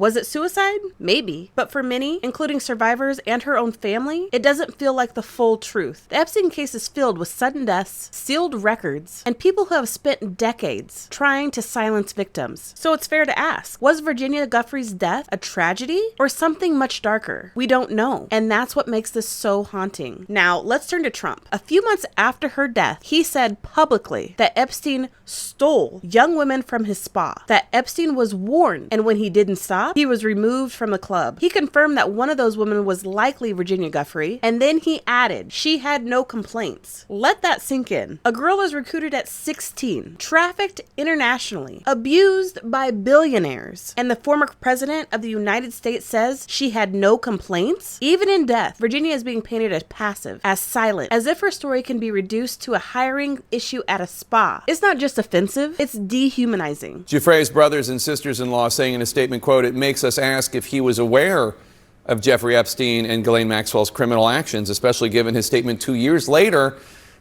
Was it suicide? Maybe. But for many, including survivors and her own family, it doesn't feel like the full truth. The Epstein case is filled with sudden deaths, sealed records, and people who have spent decades trying to silence victims. So it's fair to ask, was Virginia Giuffre's death a tragedy or something much darker? We don't know. And that's what makes this so haunting. Now, let's turn to Trump. A few months after her death, he said publicly that Epstein stole young women from his spa, that Epstein was warned, and when he didn't stop, he was removed from the club. He confirmed that one of those women was likely Virginia Giuffre, and then he added she had no complaints. Let that sink in. A girl was recruited at 16, trafficked internationally, abused by billionaires, and the former president of the United States says she had no complaints? Even in death, Virginia is being painted as passive, as silent, as if her story can be reduced to a hiring issue at a spa. It's not just offensive, it's dehumanizing. Giuffre's brothers and sisters-in-law saying in a statement, quote, "It makes us ask if he was aware of Jeffrey Epstein and Ghislaine Maxwell's criminal actions, especially given his statement 2 years later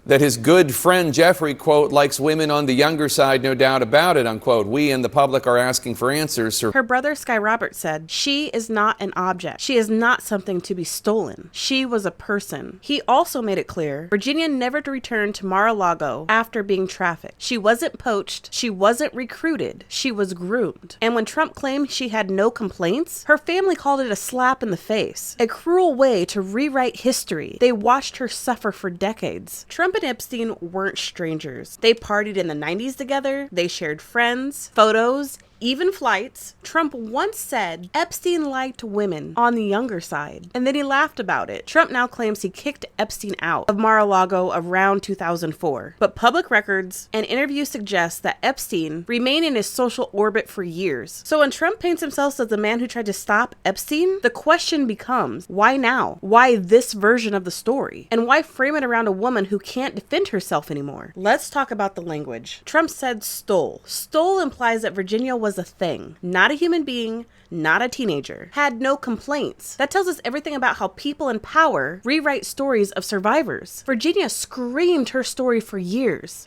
that his good friend Jeffrey, quote, likes women on the younger side, no doubt about it, unquote. We and the public are asking for answers." Her brother, Sky Roberts, said, "She is not an object. She is not something to be stolen. She was a person." He also made it clear Virginia never returned to Mar-a-Lago after being trafficked. She wasn't poached. She wasn't recruited. She was groomed. And when Trump claimed she had no complaints, her family called it a slap in the face, a cruel way to rewrite history. They watched her suffer for decades. Trump and Epstein weren't strangers. They partied in the 90s together. They shared friends, photos, even flights. Trump once said Epstein liked women on the younger side, and then he laughed about it. Trump now claims he kicked Epstein out of Mar-a-Lago around 2004. But public records and interviews suggest that Epstein remained in his social orbit for years. So when Trump paints himself as the man who tried to stop Epstein, the question becomes, why now? Why this version of the story? And why frame it around a woman who can't defend herself anymore? Let's talk about the language. Trump said stole. Stole implies that Virginia was a thing, not a human being, not a teenager, had no complaints. That tells us everything about how people in power rewrite stories of survivors. Virginia screamed her story for years.